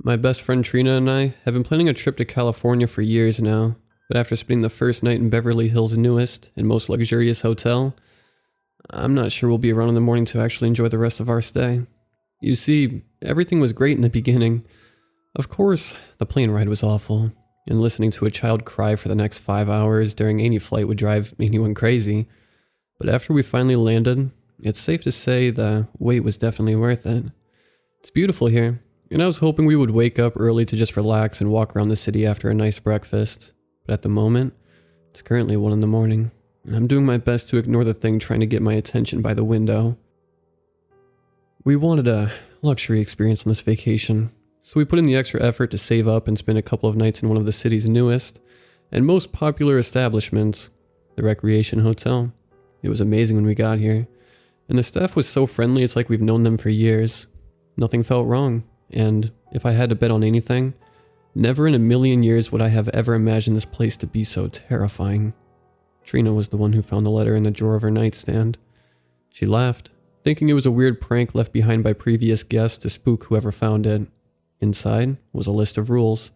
My best friend Trina and I have been planning a trip to California for years now, but after spending the first night in Beverly Hills' newest and most luxurious hotel, I'm not sure we'll be around in the morning to actually enjoy the rest of our stay. You see, everything was great in the beginning. Of course, the plane ride was awful, and listening to a child cry for the next 5 hours during any flight would drive anyone crazy. But after we finally landed, it's safe to say the wait was definitely worth it. It's beautiful here, and I was hoping we would wake up early to just relax and walk around the city after a nice breakfast. But at the moment, it's currently 1 in the morning, and I'm doing my best to ignore the thing trying to get my attention by the window. We wanted a luxury experience on this vacation, so we put in the extra effort to save up and spend a couple of nights in one of the city's newest and most popular establishments, the Recreation Hotel. It was amazing when we got here, and the staff was so friendly it's like we've known them for years. Nothing felt wrong, and if I had to bet on anything, never in a million years would I have ever imagined this place to be so terrifying. Trina was the one who found the letter in the drawer of her nightstand. She laughed, thinking it was a weird prank left behind by previous guests to spook whoever found it. Inside was a list of rules,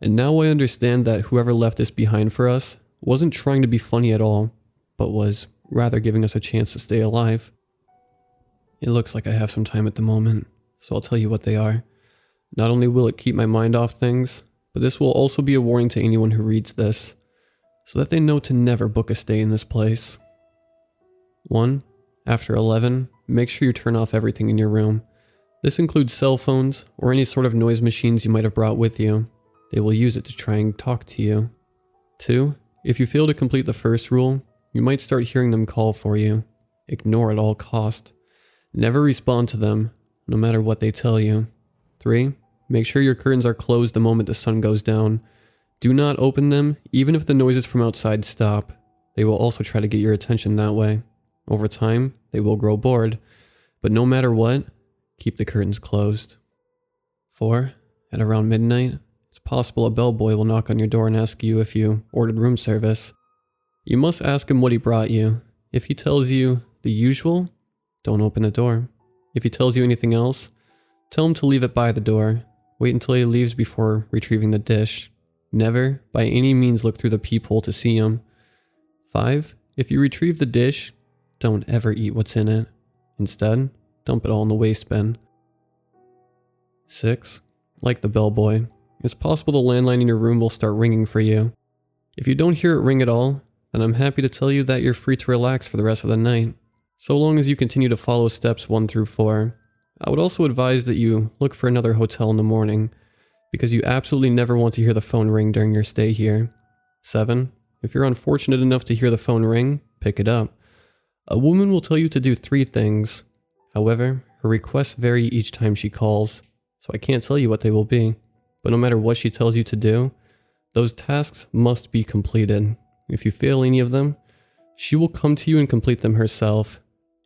and now I understand that whoever left this behind for us wasn't trying to be funny at all, but was rather giving us a chance to stay alive. It looks like I have some time at the moment, so I'll tell you what they are. Not only will it keep my mind off things, but this will also be a warning to anyone who reads this, so that they know to never book a stay in this place. 1. After 11, make sure you turn off everything in your room. This includes cell phones or any sort of noise machines you might have brought with you. They will use it to try and talk to you. 2. If you fail to complete the first rule, you might start hearing them call for you. Ignore at all cost. Never respond to them, no matter what they tell you. 3. Make sure your curtains are closed the moment the sun goes down. Do not open them, even if the noises from outside stop. They will also try to get your attention that way. Over time, they will grow bored, but no matter what, keep the curtains closed. 4. At around midnight, it's possible a bellboy will knock on your door and ask you if you ordered room service. You must ask him what he brought you. If he tells you the usual, don't open the door. If he tells you anything else, tell him to leave it by the door. Wait until he leaves before retrieving the dish. Never, by any means, look through the peephole to see him. 5. If you retrieve the dish, don't ever eat what's in it. Instead, dump it all in the waste bin. 6. Like the bellboy, it's possible the landline in your room will start ringing for you. If you don't hear it ring at all, then I'm happy to tell you that you're free to relax for the rest of the night, so long as you continue to follow steps 1 through 4. I would also advise that you look for another hotel in the morning, because you absolutely never want to hear the phone ring during your stay here. 7. If you're unfortunate enough to hear the phone ring, pick it up. A woman will tell you to do 3 things. However, her requests vary each time she calls, so I can't tell you what they will be. But no matter what she tells you to do, those tasks must be completed. If you fail any of them, she will come to you and complete them herself.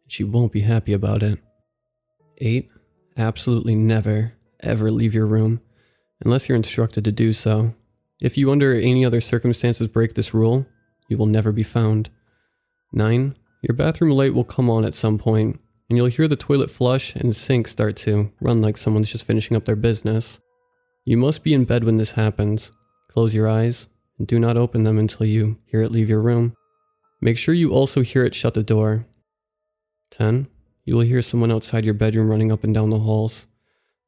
She won't be happy about it. 8. Absolutely never, ever leave your room, unless you're instructed to do so. If you under any other circumstances break this rule, you will never be found. 9. Your bathroom light will come on at some point, and you'll hear the toilet flush and sink start to run like someone's just finishing up their business. You must be in bed when this happens. Close your eyes, and do not open them until you hear it leave your room. Make sure you also hear it shut the door. 10. You will hear someone outside your bedroom running up and down the halls.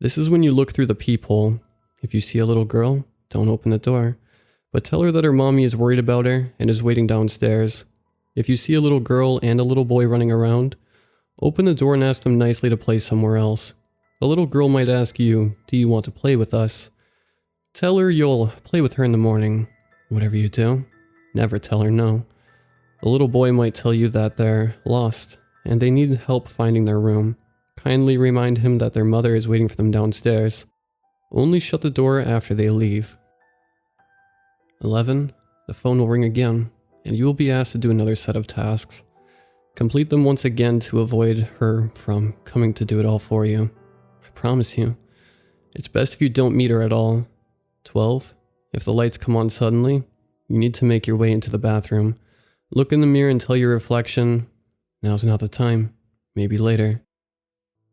This is when you look through the peephole. If you see a little girl, don't open the door, but tell her that her mommy is worried about her and is waiting downstairs. If you see a little girl and a little boy running around, open the door and ask them nicely to play somewhere else. The little girl might ask you, "Do you want to play with us?" Tell her you'll play with her in the morning. Whatever you do, never tell her no. The little boy might tell you that they're lost and they need help finding their room. Kindly remind him that their mother is waiting for them downstairs. Only shut the door after they leave. 11. The phone will ring again, and you will be asked to do another set of tasks. Complete them once again to avoid her from coming to do it all for you. I promise you. It's best if you don't meet her at all. 12. If the lights come on suddenly, you need to make your way into the bathroom. Look in the mirror and tell your reflection, "Now's not the time, maybe later."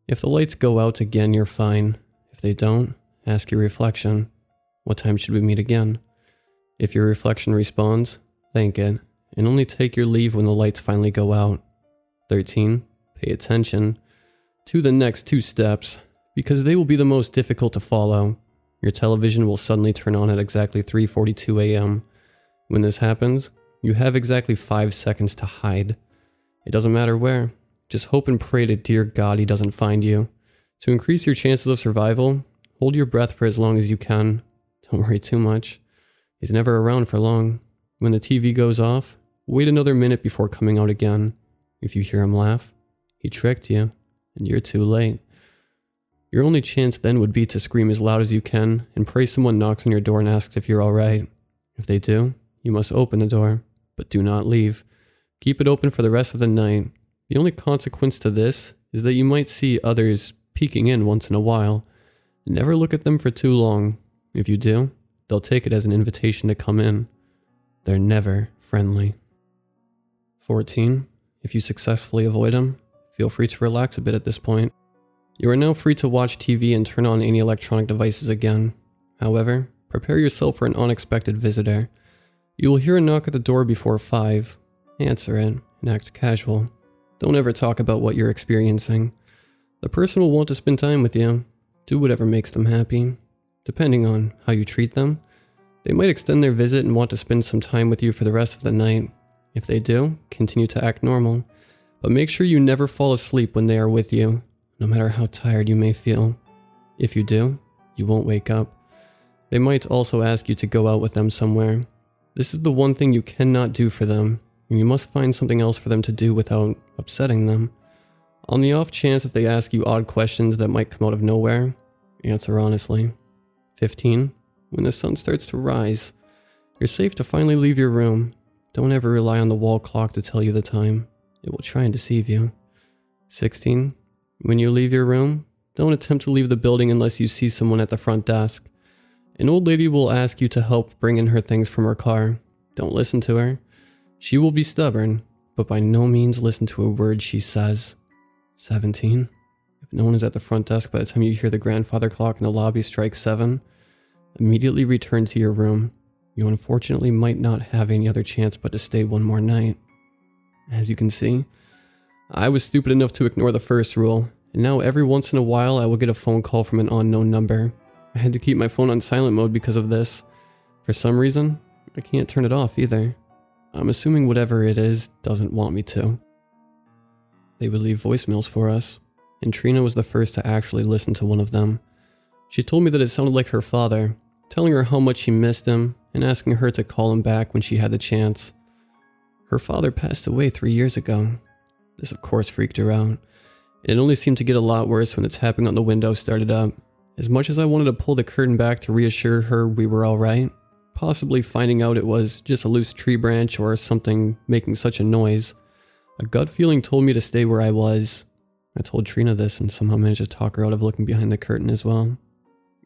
If the lights go out again, you're fine. If they don't, ask your reflection, what time should we meet again? If your reflection responds, thank it, and only take your leave when the lights finally go out. 13. Pay attention to the next 2 steps, because they will be the most difficult to follow. Your television will suddenly turn on at exactly 3:42 a.m. When this happens, you have exactly 5 seconds to hide. It doesn't matter where. Just hope and pray to dear God he doesn't find you. To increase your chances of survival, hold your breath for as long as you can. Don't worry too much. He's never around for long. When the TV goes off, wait another minute before coming out again. If you hear him laugh, he tricked you, and you're too late. Your only chance then would be to scream as loud as you can and pray someone knocks on your door and asks if you're alright. If they do, you must open the door, but do not leave. Keep it open for the rest of the night. The only consequence to this is that you might see others peeking in once in a while. Never look at them for too long. If you do, they'll take it as an invitation to come in. They're never friendly. 14. If you successfully avoid them, feel free to relax a bit at this point. You are now free to watch TV and turn on any electronic devices again. However, prepare yourself for an unexpected visitor. You will hear a knock at the door before 5. Answer it and act casual. Don't ever talk about what you're experiencing. The person will want to spend time with you. Do whatever makes them happy. Depending on how you treat them, they might extend their visit and want to spend some time with you for the rest of the night. If they do, continue to act normal. But make sure you never fall asleep when they are with you, no matter how tired you may feel. If you do, you won't wake up. They might also ask you to go out with them somewhere. This is the one thing you cannot do for them, and you must find something else for them to do without upsetting them. On the off chance that they ask you odd questions that might come out of nowhere, answer honestly. 15. When the sun starts to rise, you're safe to finally leave your room. Don't ever rely on the wall clock to tell you the time. It will try and deceive you. 16. When you leave your room, don't attempt to leave the building unless you see someone at the front desk. An old lady will ask you to help bring in her things from her car. Don't listen to her. She will be stubborn, but by no means listen to a word she says. 17. If no one is at the front desk by the time you hear the grandfather clock in the lobby strike 7, immediately return to your room. You unfortunately might not have any other chance but to stay one more night. As you can see, I was stupid enough to ignore the first rule, and now every once in a while I will get a phone call from an unknown number. I had to keep my phone on silent mode because of this. For some reason, I can't turn it off either. I'm assuming whatever it is doesn't want me to. They would leave voicemails for us, and Trina was the first to actually listen to one of them. She told me that it sounded like her father, telling her how much she missed him and asking her to call him back when she had the chance. Her father passed away 3 years ago. This of course freaked her out, and it only seemed to get a lot worse when the tapping on the window started up. As much as I wanted to pull the curtain back to reassure her we were alright, possibly finding out it was just a loose tree branch or something making such a noise, a gut feeling told me to stay where I was. I told Trina this and somehow managed to talk her out of looking behind the curtain as well.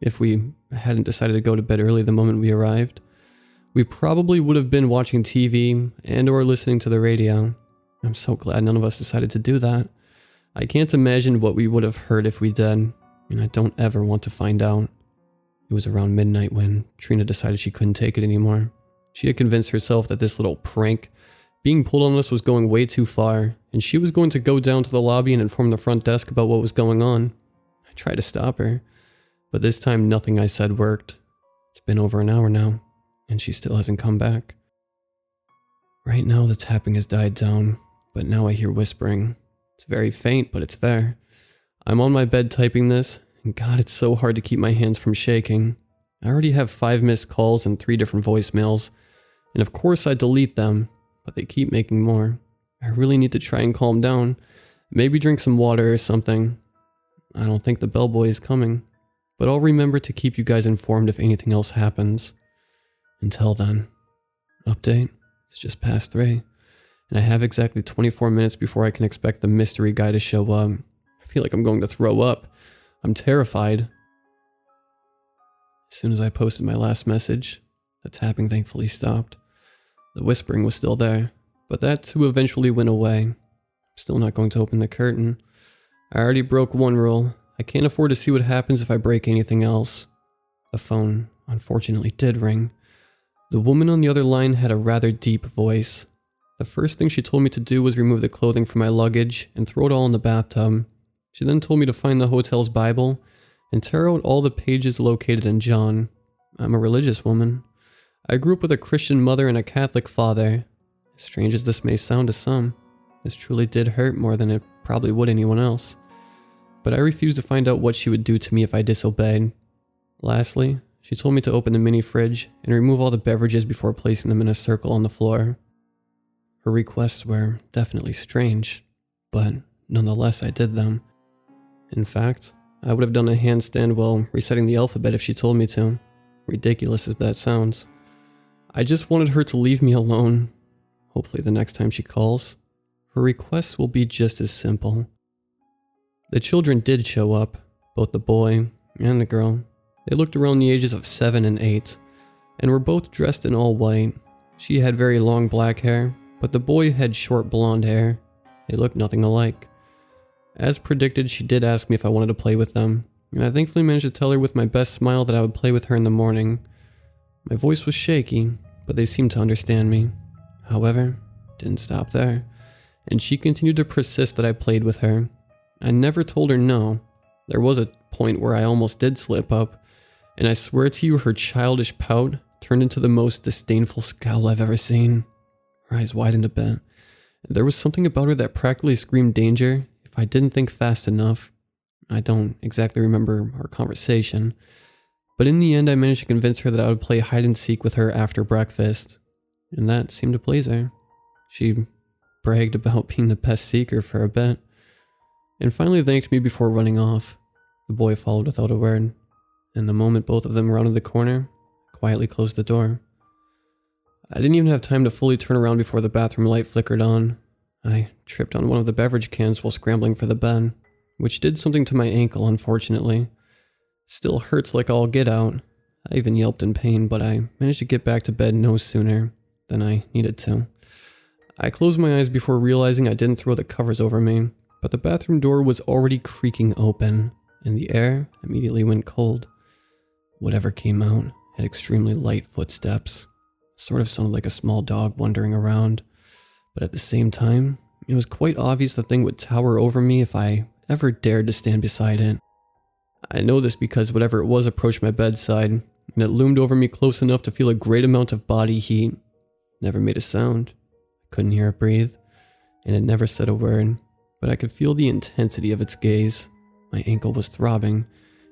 If we hadn't decided to go to bed early the moment we arrived, we probably would have been watching TV and or listening to the radio. I'm so glad none of us decided to do that. I can't imagine what we would have heard if we did, and I don't ever want to find out. It was around midnight when Trina decided she couldn't take it anymore. She had convinced herself that this little prank being pulled on us was going way too far, and she was going to go down to the lobby and inform the front desk about what was going on. I tried to stop her, but this time nothing I said worked. It's been over an hour now, and she still hasn't come back. Right now the tapping has died down, but now I hear whispering. It's very faint, but it's there. I'm on my bed typing this, and God, it's so hard to keep my hands from shaking. I already have 5 missed calls and 3 different voicemails, and of course I delete them, but they keep making more. I really need to try and calm down, maybe drink some water or something. I don't think the bellboy is coming, but I'll remember to keep you guys informed if anything else happens. Until then, update, it's just past 3, and I have exactly 24 minutes before I can expect the mystery guy to show up. I feel like I'm going to throw up. I'm terrified. As soon as I posted my last message, the tapping thankfully stopped. The whispering was still there, but that too eventually went away. I'm still not going to open the curtain. I already broke one rule. I can't afford to see what happens if I break anything else. The phone, unfortunately, did ring. The woman on the other line had a rather deep voice. The first thing she told me to do was remove the clothing from my luggage and throw it all in the bathtub. She then told me to find the hotel's Bible and tear out all the pages located in John. I'm a religious woman. I grew up with a Christian mother and a Catholic father. As strange as this may sound to some, this truly did hurt more than it probably would anyone else. But I refused to find out what she would do to me if I disobeyed. Lastly, she told me to open the mini fridge and remove all the beverages before placing them in a circle on the floor. Her requests were definitely strange, but nonetheless I did them. In fact, I would have done a handstand while reciting the alphabet if she told me to. Ridiculous as that sounds. I just wanted her to leave me alone. Hopefully the next time she calls, her requests will be just as simple. The children did show up, both the boy and the girl. They looked around the ages of 7 and 8, and were both dressed in all white. She had very long black hair, but the boy had short blonde hair. They looked nothing alike. As predicted, she did ask me if I wanted to play with them, and I thankfully managed to tell her with my best smile that I would play with her in the morning. My voice was shaky, but they seemed to understand me. However, it didn't stop there, and she continued to persist that I played with her. I never told her no. There was a point where I almost did slip up, and I swear to you her childish pout turned into the most disdainful scowl I've ever seen. Her eyes widened a bit. There was something about her that practically screamed danger if I didn't think fast enough. I don't exactly remember our conversation, but in the end I managed to convince her that I would play hide and seek with her after breakfast, and that seemed to please her. She bragged about being the best seeker for a bit, and finally thanked me before running off. The boy followed without a word, and the moment both of them rounded the corner, I quietly closed the door. I didn't even have time to fully turn around before the bathroom light flickered on. I tripped on one of the beverage cans while scrambling for the bed, which did something to my ankle, unfortunately. Still hurts like all get out. I even yelped in pain, but I managed to get back to bed no sooner than I needed to. I closed my eyes before realizing I didn't throw the covers over me, but the bathroom door was already creaking open, and the air immediately went cold. Whatever came out had extremely light footsteps. Sort of sounded like a small dog wandering around, but at the same time, it was quite obvious the thing would tower over me if I ever dared to stand beside it. I know this because whatever it was approached my bedside, and it loomed over me close enough to feel a great amount of body heat. Never made a sound. I couldn't hear it breathe, and it never said a word, but I could feel the intensity of its gaze. My ankle was throbbing,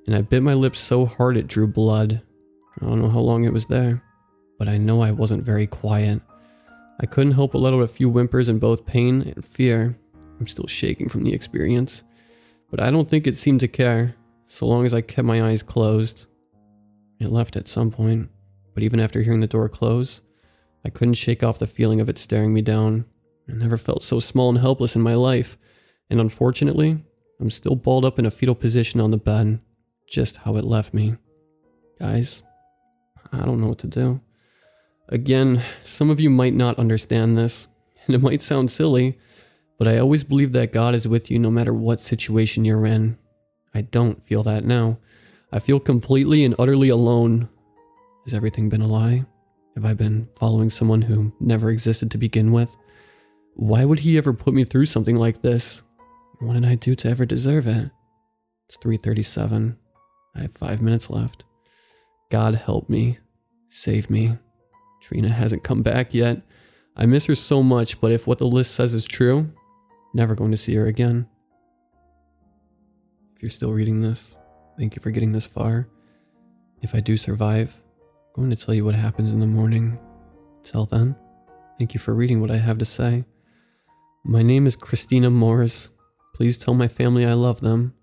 and I bit my lips so hard it drew blood. I don't know how long it was there, but I know I wasn't very quiet. I couldn't help but let out a few whimpers in both pain and fear. I'm still shaking from the experience, but I don't think it seemed to care, so long as I kept my eyes closed. It left at some point, but even after hearing the door close, I couldn't shake off the feeling of it staring me down. I never felt so small and helpless in my life, and unfortunately, I'm still balled up in a fetal position on the bed, just how it left me. Guys, I don't know what to do. Again, some of you might not understand this, and it might sound silly, but I always believe that God is with you no matter what situation you're in. I don't feel that now. I feel completely and utterly alone. Has everything been a lie? Have I been following someone who never existed to begin with? Why would he ever put me through something like this? What did I do to ever deserve it? It's 3:37. I have 5 minutes left. God help me. Save me. Trina hasn't come back yet. I miss her so much, but if what the list says is true, never going to see her again. If you're still reading this, thank you for getting this far. If I do survive, I'm going to tell you what happens in the morning. Till then, thank you for reading what I have to say. My name is Christina Morris. Please tell my family I love them,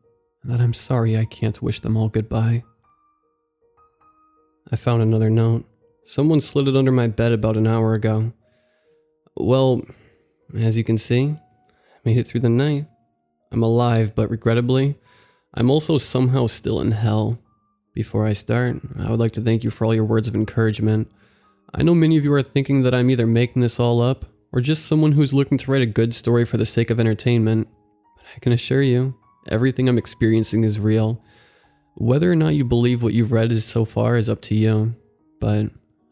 and that I'm sorry I can't wish them all goodbye. I found another note. Someone slid it under my bed about an hour ago. Well, as you can see, I made it through the night. I'm alive, but regrettably, I'm also somehow still in hell. Before I start, I would like to thank you for all your words of encouragement. I know many of you are thinking that I'm either making this all up, or just someone who's looking to write a good story for the sake of entertainment. But I can assure you, everything I'm experiencing is real. Whether or not you believe what you've read so far is up to you, but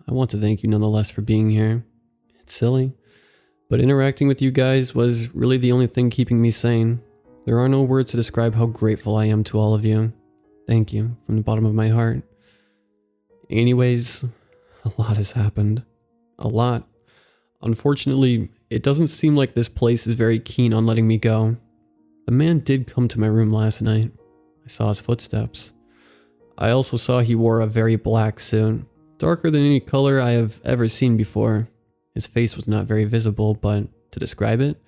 I want to thank you nonetheless for being here. It's silly, but interacting with you guys was really the only thing keeping me sane. There are no words to describe how grateful I am to all of you. Thank you from the bottom of my heart. Anyways, a lot has happened. A lot. Unfortunately, it doesn't seem like this place is very keen on letting me go. The man did come to my room last night. I saw his footsteps. I also saw he wore a very black suit, darker than any color I have ever seen before. His face was not very visible, but to describe it,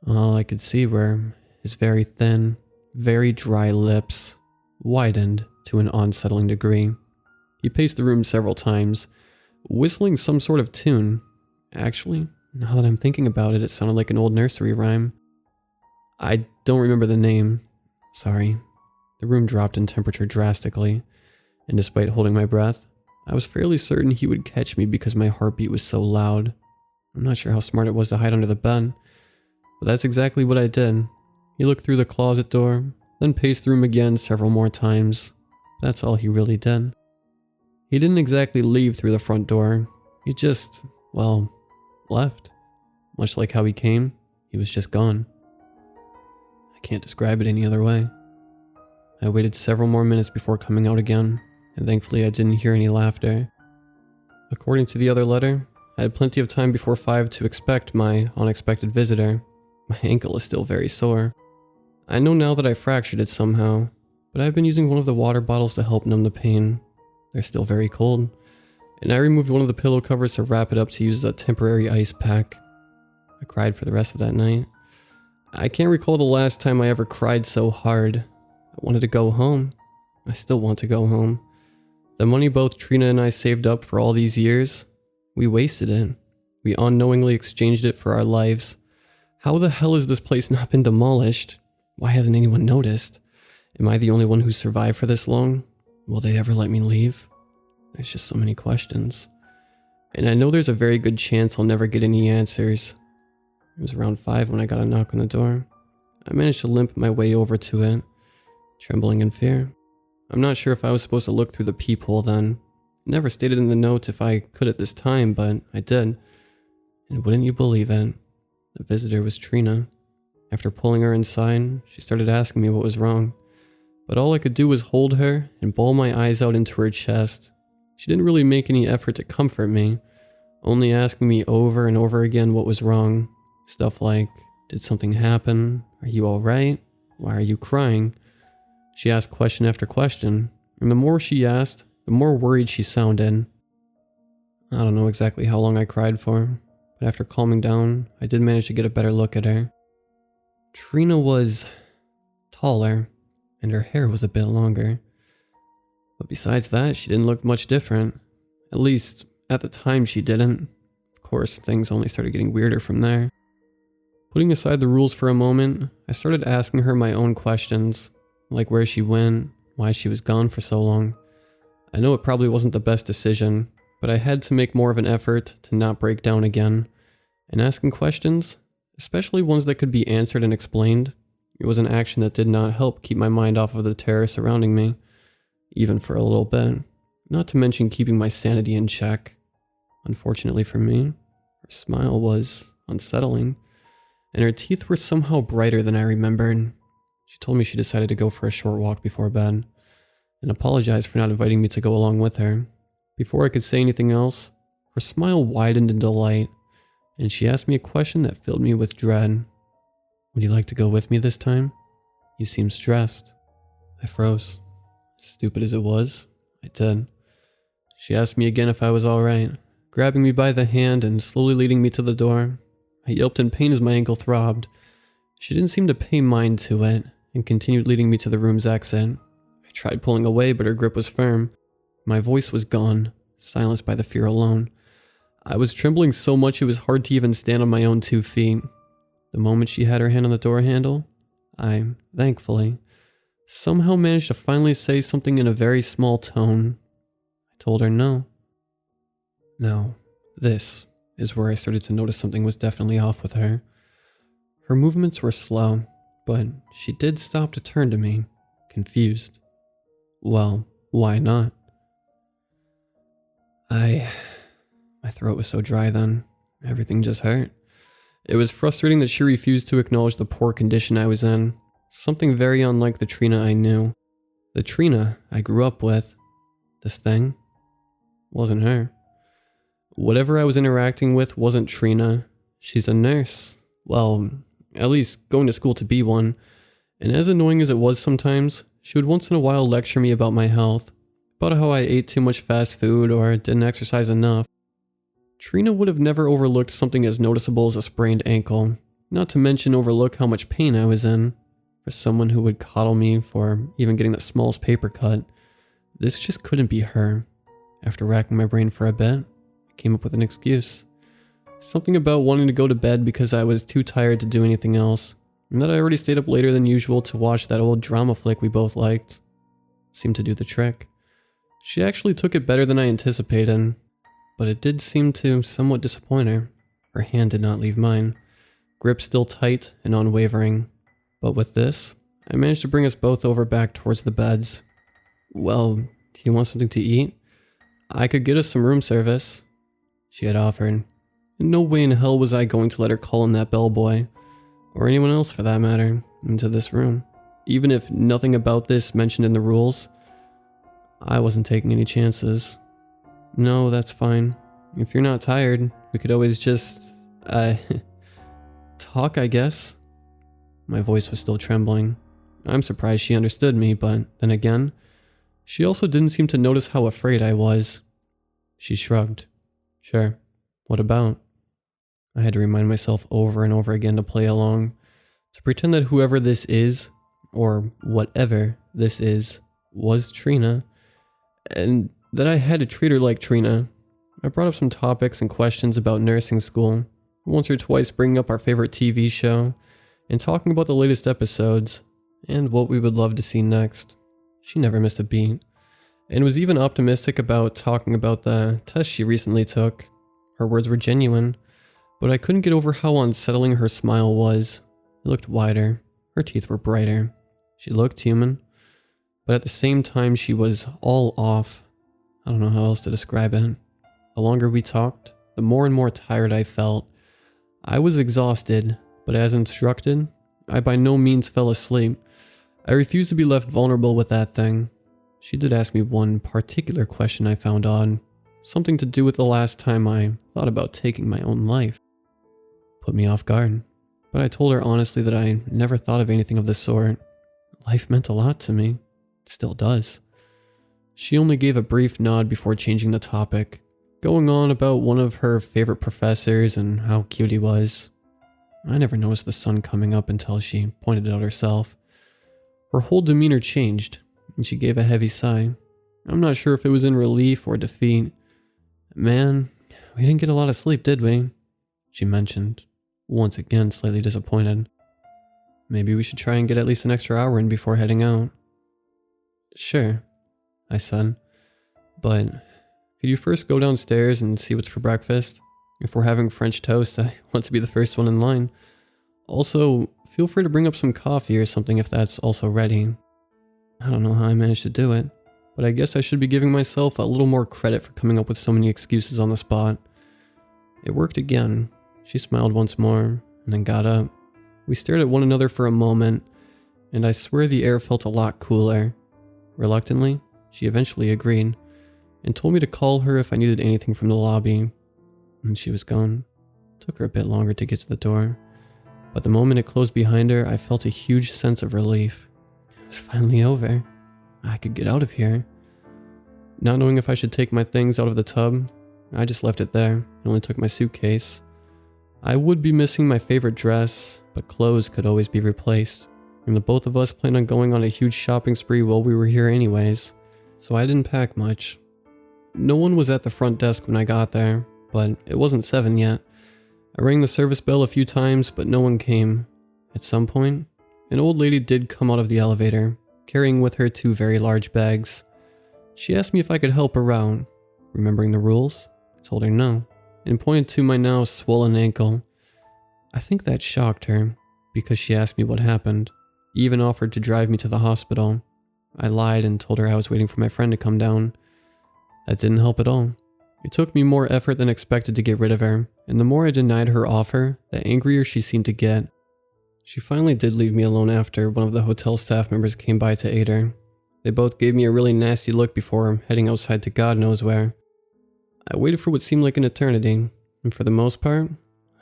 all I could see were his very thin, very dry lips, widened to an unsettling degree. He paced the room several times, whistling some sort of tune. Actually, now that I'm thinking about it, it sounded like an old nursery rhyme. I don't remember the name. Sorry. The room dropped in temperature drastically, and despite holding my breath, I was fairly certain he would catch me because my heartbeat was so loud. I'm not sure how smart it was to hide under the bed, but that's exactly what I did. He looked through the closet door, then paced the room again several more times. That's all he really did. He didn't exactly leave through the front door. He just, well, left. Much like how he came, he was just gone. I can't describe it any other way. I waited several more minutes before coming out again, and thankfully I didn't hear any laughter. According to the other letter, I had plenty of time before 5 to expect my unexpected visitor. My ankle is still very sore. I know now that I fractured it somehow, but I've been using one of the water bottles to help numb the pain. They're still very cold, and I removed one of the pillow covers to wrap it up to use as a temporary ice pack. I cried for the rest of that night. I can't recall the last time I ever cried so hard. I wanted to go home. I still want to go home. The money both Trina and I saved up for all these years, we wasted it. We unknowingly exchanged it for our lives. How the hell has this place not been demolished? Why hasn't anyone noticed? Am I the only one who survived for this long? Will they ever let me leave? There's just so many questions. And I know there's a very good chance I'll never get any answers. It was around 5 when I got a knock on the door. I managed to limp my way over to it, trembling in fear. I'm not sure if I was supposed to look through the peephole then. It never stated in the notes if I could at this time, but I did. And wouldn't you believe it? The visitor was Trina. After pulling her inside, she started asking me what was wrong. But all I could do was hold her and bawl my eyes out into her chest. She didn't really make any effort to comfort me, only asking me over and over again what was wrong. Stuff like, did something happen? Are you alright? Why are you crying? She asked question after question, and the more she asked, the more worried she sounded. I don't know exactly how long I cried for, but after calming down, I did manage to get a better look at her. Trina was taller, and her hair was a bit longer. But besides that, she didn't look much different. At least, at the time she didn't. Of course, things only started getting weirder from there. Putting aside the rules for a moment, I started asking her my own questions, like where she went, why she was gone for so long. I know it probably wasn't the best decision, but I had to make more of an effort to not break down again. And asking questions, especially ones that could be answered and explained, it was an action that did not help keep my mind off of the terror surrounding me, even for a little bit, not to mention keeping my sanity in check. Unfortunately for me, her smile was unsettling, and her teeth were somehow brighter than I remembered. She told me she decided to go for a short walk before bed, and apologized for not inviting me to go along with her. Before I could say anything else, her smile widened in delight, and she asked me a question that filled me with dread. Would you like to go with me this time? You seem stressed. I froze. Stupid as it was, I did. She asked me again if I was alright, grabbing me by the hand and slowly leading me to the door. I yelped in pain as my ankle throbbed. She didn't seem to pay mind to it, and continued leading me to the room's exit. I tried pulling away, but her grip was firm. My voice was gone, silenced by the fear alone. I was trembling so much it was hard to even stand on my own 2 feet. The moment she had her hand on the door handle, I, thankfully, somehow managed to finally say something in a very small tone. I told her no. Now, this is where I started to notice something was definitely off with her. Her movements were slow, but she did stop to turn to me, confused Well, why not? My throat was so dry then. Everything just hurt. It was frustrating that she refused to acknowledge the poor condition I was in. Something very unlike the Trina I knew. The Trina I grew up with. This thing wasn't her. Whatever I was interacting with wasn't Trina. She's a nurse. Well, at least going to school to be one. And as annoying as it was sometimes, she would once in a while lecture me about my health, about how I ate too much fast food or didn't exercise enough. Trina would have never overlooked something as noticeable as a sprained ankle, not to mention overlook how much pain I was in. For someone who would coddle me for even getting the smallest paper cut, this just couldn't be her. After racking my brain for a bit, I came up with an excuse. Something about wanting to go to bed because I was too tired to do anything else, and that I already stayed up later than usual to watch that old drama flick we both liked. Seemed to do the trick. She actually took it better than I anticipated, but it did seem to somewhat disappoint her. Her hand did not leave mine, grip still tight and unwavering. But with this, I managed to bring us both over back towards the beds. Well, do you want something to eat? I could get us some room service, she had offered. In no way in hell was I going to let her call in that bellboy, or anyone else for that matter, into this room. Even if nothing about this mentioned in the rules, I wasn't taking any chances. No, that's fine. If you're not tired, we could always just, talk, I guess. My voice was still trembling. I'm surprised she understood me, but then again, she also didn't seem to notice how afraid I was. She shrugged. Sure. What about? I had to remind myself over and over again to play along, to pretend that whoever this is, or whatever this is, was Trina, and that I had to treat her like Trina. I brought up some topics and questions about nursing school, once or twice bringing up our favorite TV show, and talking about the latest episodes, and what we would love to see next. She never missed a beat, and was even optimistic about talking about the test she recently took. Her words were genuine, but I couldn't get over how unsettling her smile was. It looked wider, her teeth were brighter. She looked human, but at the same time she was all off. I don't know how else to describe it. The longer we talked, the more and more tired I felt. I was exhausted, but as instructed, I by no means fell asleep. I refused to be left vulnerable with that thing. She did ask me one particular question I found odd. Something to do with the last time I thought about taking my own life. Put me off guard, but I told her honestly that I never thought of anything of the sort. Life meant a lot to me. It still does. She only gave a brief nod before changing the topic, going on about one of her favorite professors and how cute he was. I never noticed the sun coming up until she pointed it out herself. Her whole demeanor changed, and she gave a heavy sigh. I'm not sure if it was in relief or defeat. Man, we didn't get a lot of sleep, did we? She mentioned, once again slightly disappointed. Maybe we should try and get at least an extra hour in before heading out. Sure, I said, but could you first go downstairs and see what's for breakfast? If we're having French toast, I want to be the first one in line. Also, feel free to bring up some coffee or something if that's also ready. I don't know how I managed to do it, but I guess I should be giving myself a little more credit for coming up with so many excuses on the spot. It worked again. She smiled once more, and then got up. We stared at one another for a moment, and I swear the air felt a lot cooler. Reluctantly, she eventually agreed, and told me to call her if I needed anything from the lobby. And she was gone. It took her a bit longer to get to the door, but the moment it closed behind her, I felt a huge sense of relief. It was finally over. I could get out of here. Not knowing if I should take my things out of the tub, I just left it there and only took my suitcase. I would be missing my favorite dress, but clothes could always be replaced, and the both of us planned on going on a huge shopping spree while we were here anyways, so I didn't pack much. No one was at the front desk when I got there, but it wasn't 7 yet. I rang the service bell a few times, but no one came. At some point, an old lady did come out of the elevator, carrying with her 2 very large bags. She asked me if I could help her out. Remembering the rules, I told her no, and pointed to my now swollen ankle. I think that shocked her, because she asked me what happened, even offered to drive me to the hospital. I lied and told her I was waiting for my friend to come down. That didn't help at all. It took me more effort than expected to get rid of her, and the more I denied her offer, the angrier she seemed to get. She finally did leave me alone after one of the hotel staff members came by to aid her. They both gave me a really nasty look before heading outside to God knows where. I waited for what seemed like an eternity, and for the most part,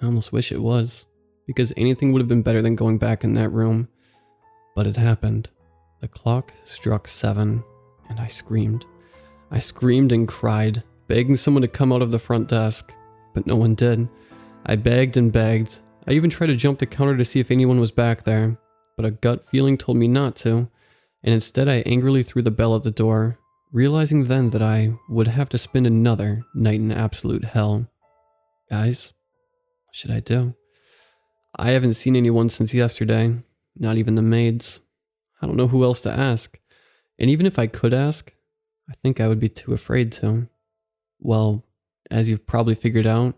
I almost wish it was, because anything would have been better than going back in that room. But it happened. The clock struck 7, and I screamed. I screamed and cried, begging someone to come out of the front desk, but no one did. I begged and begged. I even tried to jump the counter to see if anyone was back there, but a gut feeling told me not to, and instead I angrily threw the bell at the door, realizing then that I would have to spend another night in absolute hell. Guys, what should I do? I haven't seen anyone since yesterday, not even the maids. I don't know who else to ask, and even if I could ask, I think I would be too afraid to. Well, as you've probably figured out,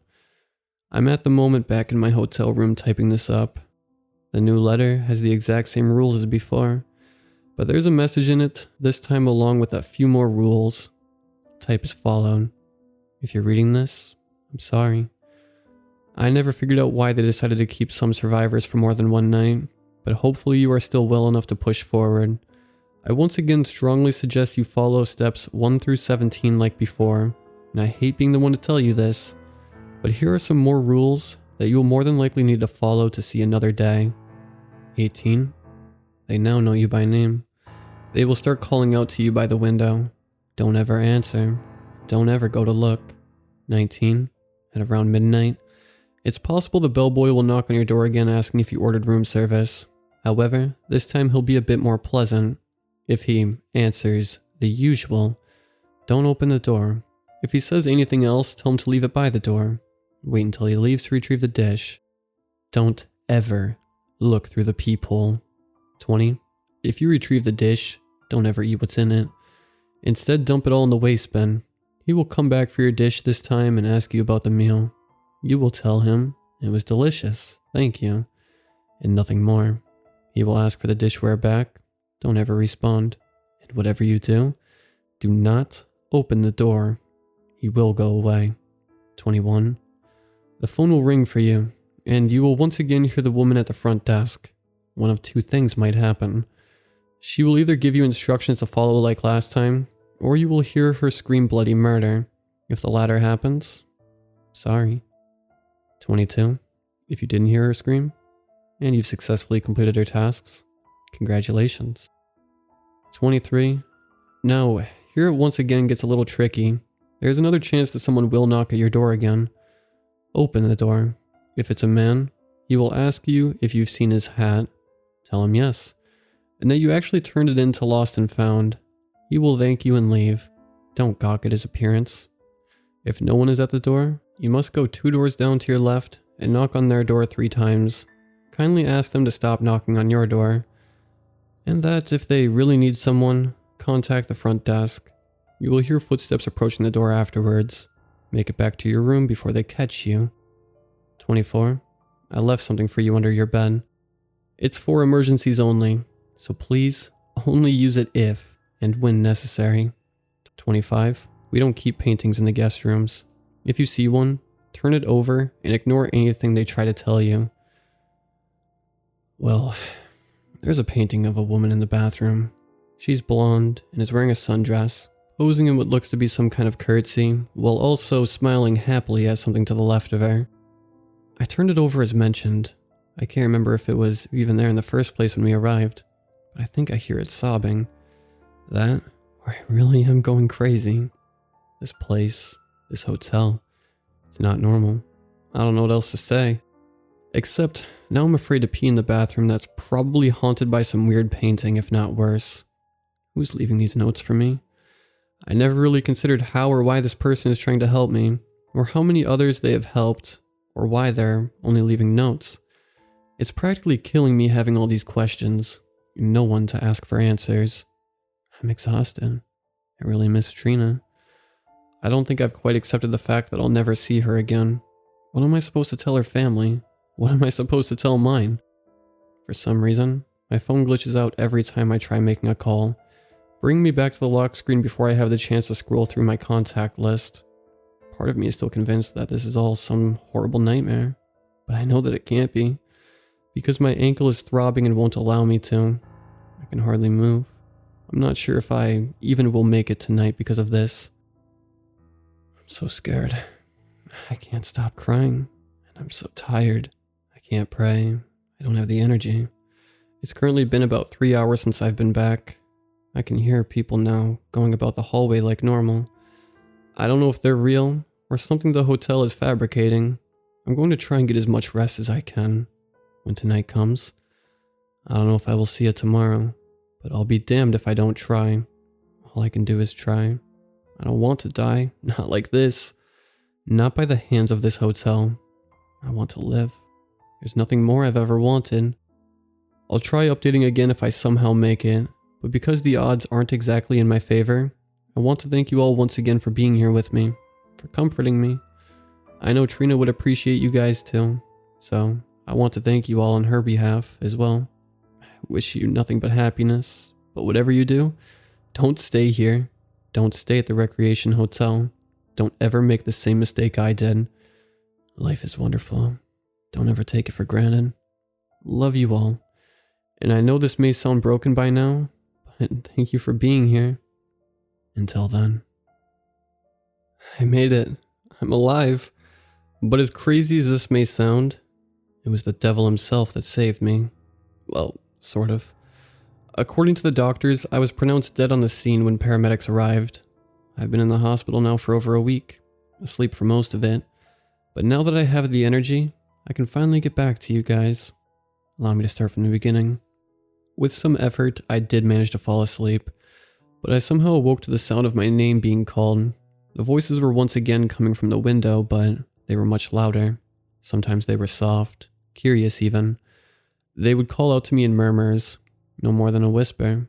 I'm at the moment back in my hotel room typing this up. The new letter has the exact same rules as before, but there's a message in it, this time along with a few more rules. Type as followed. If you're reading this, I'm sorry. I never figured out why they decided to keep some survivors for more than one night, but hopefully you are still well enough to push forward. I once again strongly suggest you follow steps 1 through 17 like before, and I hate being the one to tell you this, but here are some more rules that you will more than likely need to follow to see another day. 18. They now know you by name. They will start calling out to you by the window. Don't ever answer. Don't ever go to look. 19. At around midnight, it's possible the bellboy will knock on your door again asking if you ordered room service. However, this time he'll be a bit more pleasant. If he answers the usual, don't open the door. If he says anything else, tell him to leave it by the door. Wait until he leaves to retrieve the dish. Don't ever look through the peephole. 20. If you retrieve the dish, don't ever eat what's in it. Instead, dump it all in the waste bin. He will come back for your dish this time and ask you about the meal. You will tell him it was delicious, thank you, and nothing more. He will ask for the dishware back. Don't ever respond. And whatever you do, do not open the door. He will go away. 21. The phone will ring for you, and you will once again hear the woman at the front desk. One of two things might happen. She will either give you instructions to follow like last time, or you will hear her scream bloody murder. If the latter happens, sorry. 22. If you didn't hear her scream, and you've successfully completed her tasks, congratulations. 23. Now, here it once again gets a little tricky. There's another chance that someone will knock at your door again. Open the door. If it's a man, he will ask you if you've seen his hat. Tell him yes, and that you actually turned it in to Lost and Found. He will thank you and leave. Don't gawk at his appearance. If no one is at the door, you must go 2 doors down to your left and knock on their door 3 times. Kindly ask them to stop knocking on your door, and that if they really need someone, contact the front desk. You will hear footsteps approaching the door afterwards. Make it back to your room before they catch you. 24. I left something for you under your bed. It's for emergencies only, so please only use it if and when necessary. 25. We don't keep paintings in the guest rooms. If you see one, turn it over and ignore anything they try to tell you. Well, there's a painting of a woman in the bathroom. She's blonde and is wearing a sundress, posing in what looks to be some kind of curtsy, while also smiling happily at something to the left of her. I turned it over as mentioned. I can't remember if it was even there in the first place when we arrived, but I think I hear it sobbing. That, or I really am going crazy. This place, this hotel, it's not normal. I don't know what else to say. Except, now I'm afraid to pee in the bathroom that's probably haunted by some weird painting, if not worse. Who's leaving these notes for me? I never really considered how or why this person is trying to help me, or how many others they have helped, or why they're only leaving notes. It's practically killing me having all these questions, and no one to ask for answers. I'm exhausted. I really miss Trina. I don't think I've quite accepted the fact that I'll never see her again. What am I supposed to tell her family? What am I supposed to tell mine? For some reason, my phone glitches out every time I try making a call, bringing me back to the lock screen before I have the chance to scroll through my contact list. Part of me is still convinced that this is all some horrible nightmare, but I know that it can't be, because my ankle is throbbing and won't allow me to. I can hardly move. I'm not sure if I even will make it tonight because of this. I'm so scared. I can't stop crying, and I'm so tired. I can't pray. I don't have the energy. It's currently been about 3 hours since I've been back. I can hear people now going about the hallway like normal. I don't know if they're real or something the hotel is fabricating. I'm going to try and get as much rest as I can when tonight comes. I don't know if I will see it tomorrow, but I'll be damned if I don't try. All I can do is try. I don't want to die, not like this. Not by the hands of this hotel. I want to live. There's nothing more I've ever wanted. I'll try updating again if I somehow make it, but because the odds aren't exactly in my favor, I want to thank you all once again for being here with me, for comforting me. I know Trina would appreciate you guys too, so I want to thank you all on her behalf as well. I wish you nothing but happiness, but whatever you do, don't stay here. Don't stay at the recreation hotel. Don't ever make the same mistake I did. Life is wonderful. Don't ever take it for granted. Love you all. And I know this may sound broken by now, but thank you for being here. Until then. I made it. I'm alive. But as crazy as this may sound, it was the devil himself that saved me. Well, sort of. According to the doctors, I was pronounced dead on the scene when paramedics arrived. I've been in the hospital now for over a week, asleep for most of it. But now that I have the energy, I can finally get back to you guys. Allow me to start from the beginning. With some effort, I did manage to fall asleep, but I somehow awoke to the sound of my name being called. The voices were once again coming from the window, but they were much louder. Sometimes they were soft, curious even. They would call out to me in murmurs, no more than a whisper.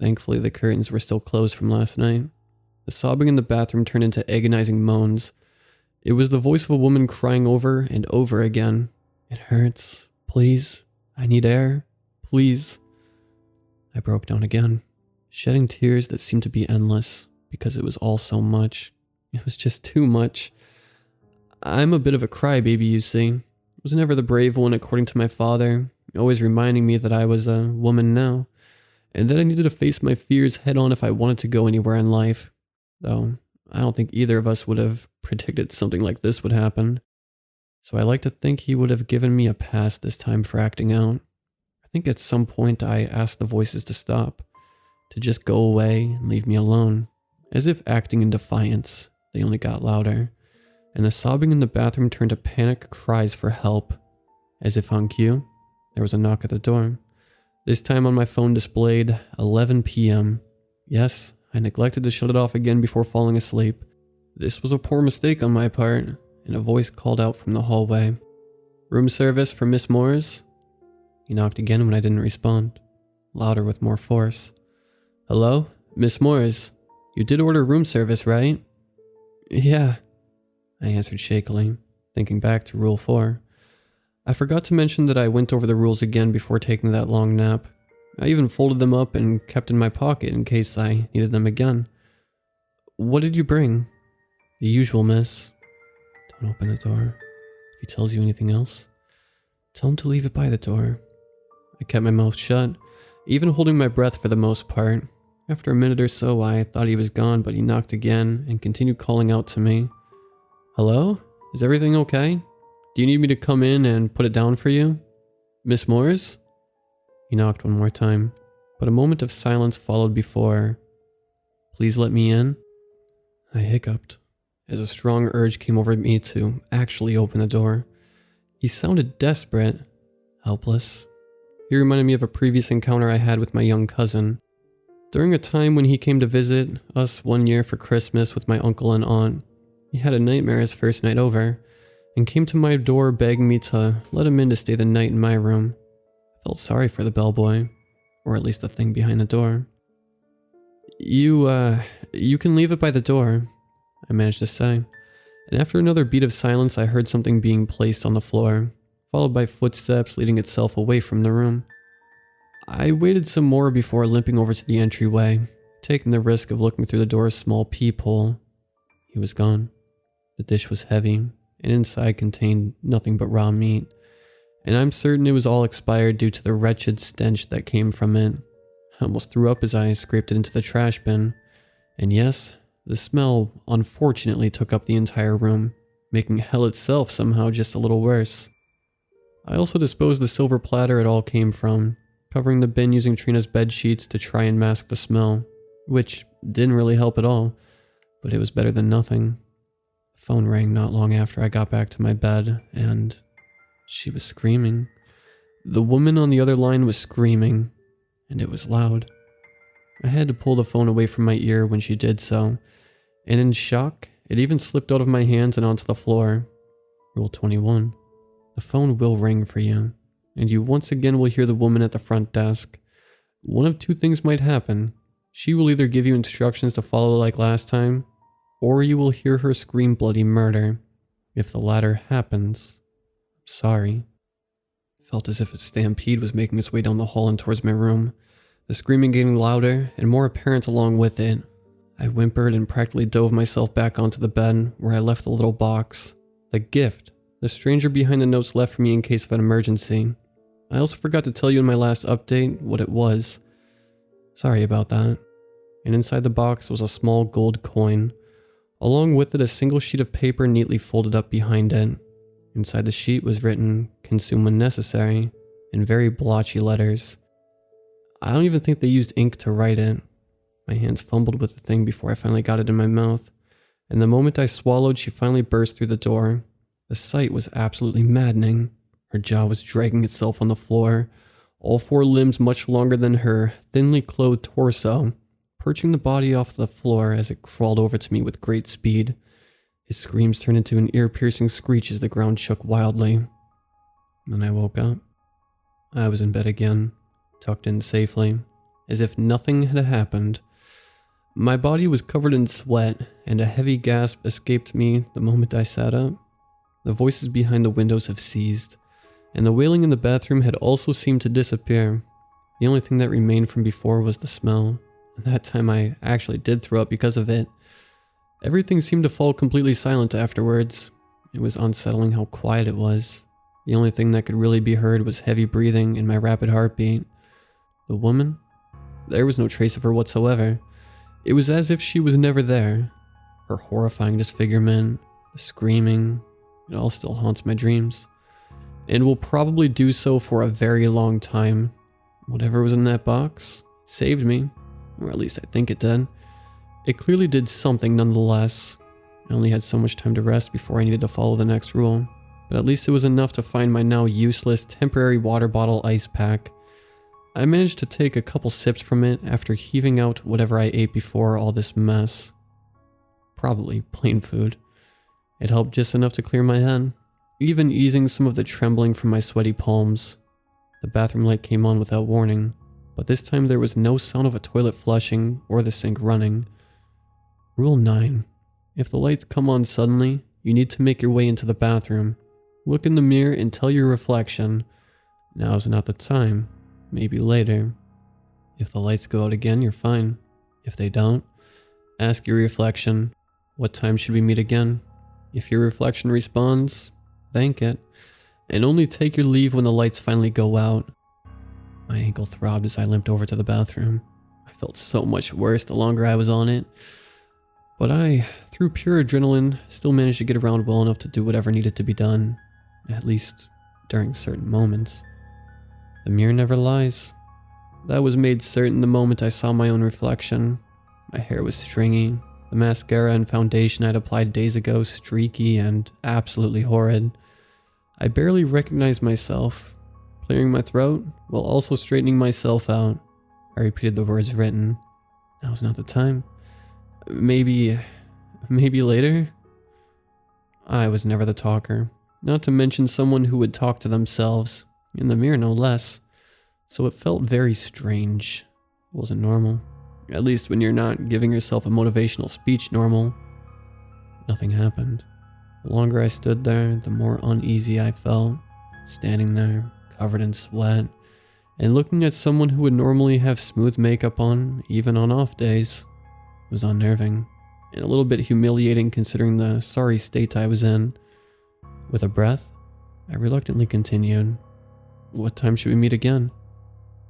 Thankfully, the curtains were still closed from last night. The sobbing in the bathroom turned into agonizing moans. It was the voice of a woman crying over and over again. It hurts. Please. I need air. Please. I broke down again, shedding tears that seemed to be endless because it was all so much. It was just too much. I'm a bit of a crybaby, you see. I was never the brave one according to my father, always reminding me that I was a woman now, and that I needed to face my fears head on if I wanted to go anywhere in life. Though, I don't think either of us would have predicted something like this would happen. So I like to think he would have given me a pass this time for acting out. I think at some point I asked the voices to stop, to just go away and leave me alone. As if acting in defiance, they only got louder, and the sobbing in the bathroom turned to panic cries for help. As if on cue, there was a knock at the door. This time on my phone displayed 11 p.m. Yes, I neglected to shut it off again before falling asleep. This was a poor mistake on my part, and a voice called out from the hallway. Room service for Miss Moore's? He knocked again when I didn't respond, louder with more force. Hello? Miss Moore's? You did order room service, right? Yeah, I answered shakily, thinking back to Rule 4. I forgot to mention that I went over the rules again before taking that long nap. I even folded them up and kept in my pocket in case I needed them again. What did you bring? The usual, miss. Don't open the door. If he tells you anything else, tell him to leave it by the door. I kept my mouth shut, even holding my breath for the most part. After a minute or so, I thought he was gone, but he knocked again and continued calling out to me. Hello? Is everything okay? Do you need me to come in and put it down for you? Miss Moore's? He knocked one more time, but a moment of silence followed before. Please let me in? I hiccuped, as a strong urge came over me to actually open the door. He sounded desperate, helpless. He reminded me of a previous encounter I had with my young cousin. During a time when he came to visit us one year for Christmas with my uncle and aunt, he had a nightmare his first night over, and came to my door begging me to let him in to stay the night in my room. I felt sorry for the bellboy, or at least the thing behind the door. You can leave it by the door, I managed to say, and after another beat of silence I heard something being placed on the floor, followed by footsteps leading itself away from the room. I waited some more before limping over to the entryway, taking the risk of looking through the door's small peephole. He was gone. The dish was heavy, and inside contained nothing but raw meat, and I'm certain it was all expired due to the wretched stench that came from it. I almost threw up as I scraped it into the trash bin, and yes, the smell unfortunately took up the entire room, making hell itself somehow just a little worse. I also disposed the silver platter it all came from, covering the bin using Trina's bed sheets to try and mask the smell, which didn't really help at all, but it was better than nothing. The phone rang not long after I got back to my bed, and she was screaming. The woman on the other line was screaming, and it was loud. I had to pull the phone away from my ear when she did so, and in shock, it even slipped out of my hands and onto the floor. Rule 21. The phone will ring for you, and you once again will hear the woman at the front desk. One of two things might happen. She will either give you instructions to follow like last time, or you will hear her scream bloody murder. If the latter happens, I'm sorry. It felt as if a stampede was making its way down the hall and towards my room, the screaming getting louder and more apparent along with it. I whimpered and practically dove myself back onto the bed where I left the little box. The gift the stranger behind the notes left for me in case of an emergency. I also forgot to tell you in my last update what it was. Sorry about that. And inside the box was a small gold coin. Along with it, a single sheet of paper neatly folded up behind it. Inside the sheet was written, "Consume when necessary," in very blotchy letters. I don't even think they used ink to write it. My hands fumbled with the thing before I finally got it in my mouth, and the moment I swallowed, she finally burst through the door. The sight was absolutely maddening. Her jaw was dragging itself on the floor, all four limbs much longer than her thinly clothed torso, perching the body off the floor as it crawled over to me with great speed. His screams turned into an ear-piercing screech as the ground shook wildly. Then I woke up. I was in bed again, tucked in safely, as if nothing had happened. My body was covered in sweat, and a heavy gasp escaped me the moment I sat up. The voices behind the windows have ceased, and the wailing in the bathroom had also seemed to disappear. The only thing that remained from before was the smell. That time I actually did throw up because of it. Everything seemed to fall completely silent afterwards. It was unsettling how quiet it was. The only thing that could really be heard was heavy breathing and my rapid heartbeat. The woman? There was no trace of her whatsoever. It was as if she was never there. Her horrifying disfigurement, the screaming, it all still haunts my dreams. And will probably do so for a very long time. Whatever was in that box saved me, or at least I think it did. It clearly did something nonetheless. I only had so much time to rest before I needed to follow the next rule, but at least it was enough to find my now useless temporary water bottle ice pack. I managed to take a couple sips from it after heaving out whatever I ate before all this mess. Probably plain food. It helped just enough to clear my head, even easing some of the trembling from my sweaty palms. The bathroom light came on without warning, but this time there was no sound of a toilet flushing or the sink running. Rule 9. If the lights come on suddenly, you need to make your way into the bathroom. Look in the mirror and tell your reflection, "Now's not the time, maybe later." If the lights go out again, you're fine. If they don't, ask your reflection, "What time should we meet again?" If your reflection responds, thank it, and only take your leave when the lights finally go out. My ankle throbbed as I limped over to the bathroom. I felt so much worse the longer I was on it. But I, through pure adrenaline, still managed to get around well enough to do whatever needed to be done, at least during certain moments. The mirror never lies. That was made certain the moment I saw my own reflection. My hair was stringy, the mascara and foundation I'd applied days ago streaky and absolutely horrid. I barely recognized myself, clearing my throat while also straightening myself out. I repeated the words written. Now's not the time. Maybe later? I was never the talker, not to mention someone who would talk to themselves, in the mirror no less, so it felt very strange. It wasn't normal. At least when you're not giving yourself a motivational speech normal. Nothing happened. The longer I stood there, the more uneasy I felt, standing there, covered in sweat, and looking at someone who would normally have smooth makeup on, even on off days, was unnerving and a little bit humiliating considering the sorry state I was in. With a breath, I reluctantly continued, "What time should we meet again?"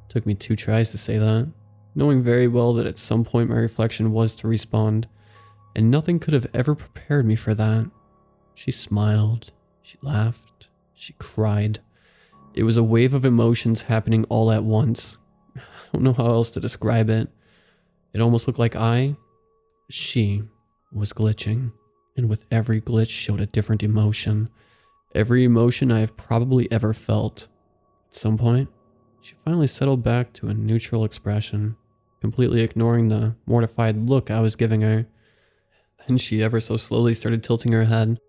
Took me 2 tries to say that, knowing very well that at some point my reflection was to respond, and nothing could have ever prepared me for that. She smiled, she laughed, she cried. It was a wave of emotions happening all at once. I don't know how else to describe it. It almost looked like she was glitching, and with every glitch showed a different emotion. Every emotion I have probably ever felt. At some point, she finally settled back to a neutral expression, completely ignoring the mortified look I was giving her. Then she ever so slowly started tilting her head,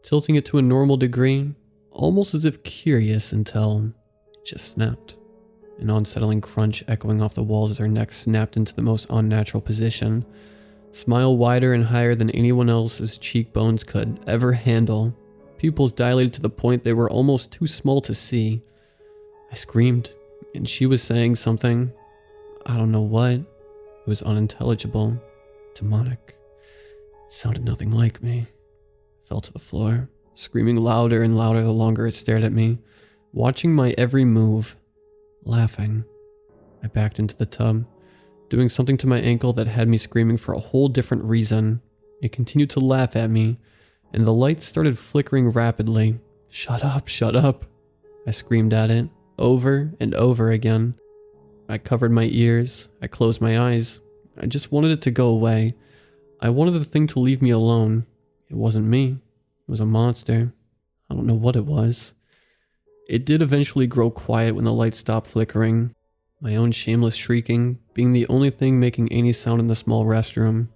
tilting it to a normal degree, almost as if curious, until it just snapped. An unsettling crunch echoing off the walls as her neck snapped into the most unnatural position. Smile wider and higher than anyone else's cheekbones could ever handle. Pupils dilated to the point they were almost too small to see. I screamed, and she was saying something. I don't know what. It was unintelligible, demonic. It sounded nothing like me. I fell to the floor, screaming louder and louder the longer it stared at me, watching my every move, laughing. I backed into the tub, doing something to my ankle that had me screaming for a whole different reason. It continued to laugh at me, and the lights started flickering rapidly. "Shut up, shut up," I screamed at it, over and over again. I covered my ears, I closed my eyes. I just wanted it to go away. I wanted the thing to leave me alone. It wasn't me. It was a monster. I don't know what it was. It did eventually grow quiet when the lights stopped flickering, my own shameless shrieking being the only thing making any sound in the small restroom.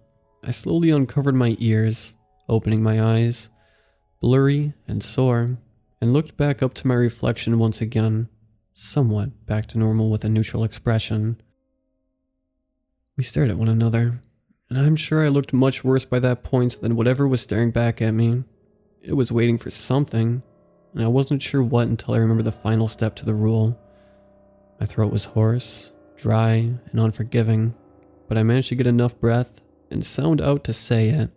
I slowly uncovered my ears, opening my eyes, blurry and sore, and looked back up to my reflection once again, somewhat back to normal with a neutral expression. We stared at one another, and I'm sure I looked much worse by that point than whatever was staring back at me. It was waiting for something, and I wasn't sure what until I remembered the final step to the rule. My throat was hoarse, dry, and unforgiving, but I managed to get enough breath and sound out to say it.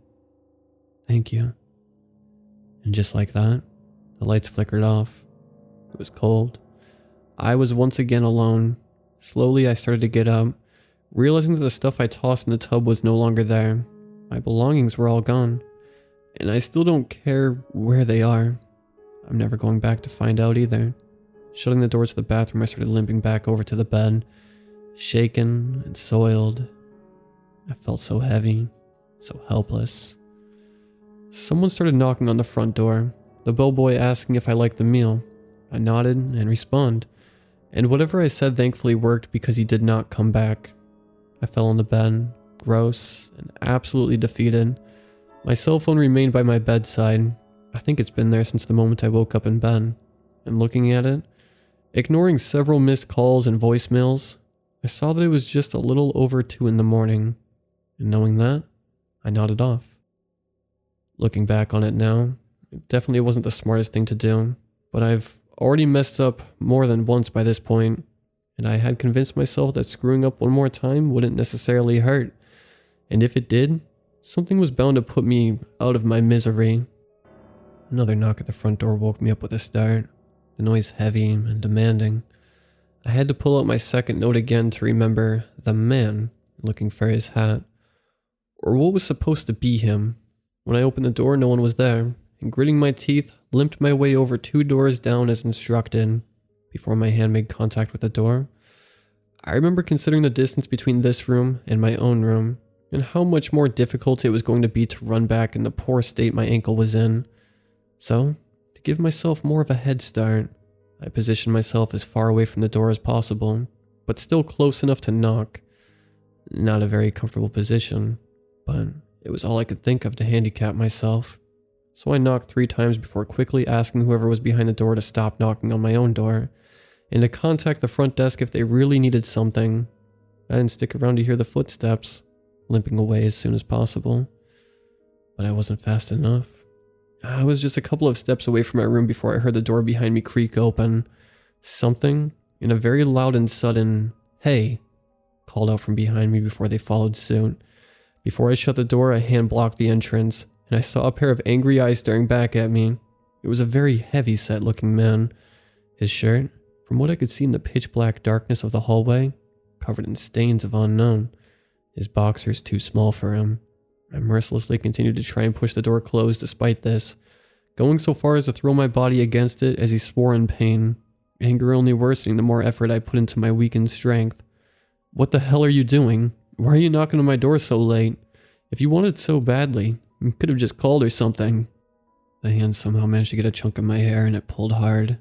"Thank you." And just like that, the lights flickered off. It was cold. I was once again alone. Slowly I started to get up, realizing that the stuff I tossed in the tub was no longer there. My belongings were all gone, and I still don't care where they are. I'm never going back to find out either. Shutting the door to the bathroom, I started limping back over to the bed, shaken and soiled. I felt so heavy, so helpless. Someone started knocking on the front door, the bellboy asking if I liked the meal. I nodded and responded, and whatever I said thankfully worked because he did not come back. I fell on the bed, gross and absolutely defeated. My cell phone remained by my bedside. I think it's been there since the moment I woke up in bed. And looking at it, ignoring several missed calls and voicemails, I saw that it was just a little over 2 in the morning. And knowing that, I nodded off. Looking back on it now, it definitely wasn't the smartest thing to do, but I've already messed up more than once by this point, and I had convinced myself that screwing up one more time wouldn't necessarily hurt. And if it did, something was bound to put me out of my misery. Another knock at the front door woke me up with a start, the noise heavy and demanding. I had to pull out my second note again to remember the man looking for his hat, or what was supposed to be him. When I opened the door, no one was there, and gritting my teeth, limped my way over 2 doors down as instructed. Before my hand made contact with the door, I remember considering the distance between this room and my own room, and how much more difficult it was going to be to run back in the poor state my ankle was in. So, to give myself more of a head start, I positioned myself as far away from the door as possible, but still close enough to knock. Not a very comfortable position, but it was all I could think of to handicap myself. So I knocked 3 times before quickly asking whoever was behind the door to stop knocking on my own door, and to contact the front desk if they really needed something. I didn't stick around to hear the footsteps, limping away as soon as possible. But I wasn't fast enough. I was just a couple of steps away from my room before I heard the door behind me creak open. Something and a very loud and sudden, "Hey," called out from behind me before they followed suit. Before I shut the door, a hand blocked the entrance, and I saw a pair of angry eyes staring back at me. It was a very heavy-set looking man. His shirt, from what I could see in the pitch-black darkness of the hallway, covered in stains of unknown. His boxers too small for him. I mercilessly continued to try and push the door closed despite this, going so far as to throw my body against it as he swore in pain, anger only worsening the more effort I put into my weakened strength. "What the hell are you doing? Why are you knocking on my door so late? If you wanted so badly, you could have just called or something." The hand somehow managed to get a chunk of my hair and it pulled hard.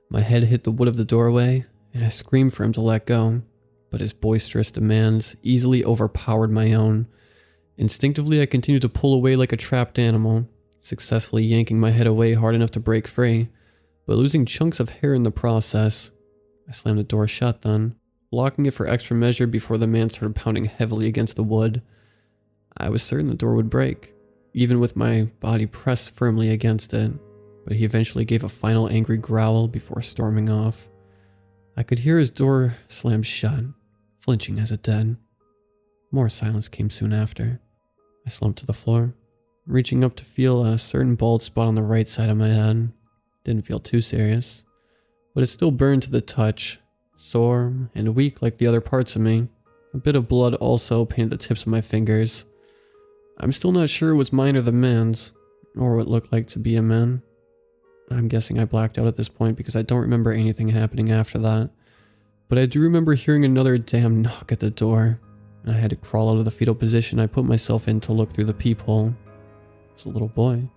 My head hit the wood of the doorway and I screamed for him to let go, but his boisterous demands easily overpowered my own. Instinctively, I continued to pull away like a trapped animal, successfully yanking my head away hard enough to break free, but losing chunks of hair in the process. I slammed the door shut then, locking it for extra measure before the man started pounding heavily against the wood. I was certain the door would break, even with my body pressed firmly against it, but he eventually gave a final angry growl before storming off. I could hear his door slam shut, flinching as it did. More silence came soon after. I slumped to the floor, reaching up to feel a certain bald spot on the right side of my head. Didn't feel too serious, but it still burned to the touch, sore and weak like the other parts of me. A bit of blood also painted the tips of my fingers. I'm still not sure it was mine or the man's, or what looked like to be a man. I'm guessing I blacked out at this point because I don't remember anything happening after that. But I do remember hearing another damn knock at the door, and I had to crawl out of the fetal position I put myself in to look through the peephole. It was a little boy.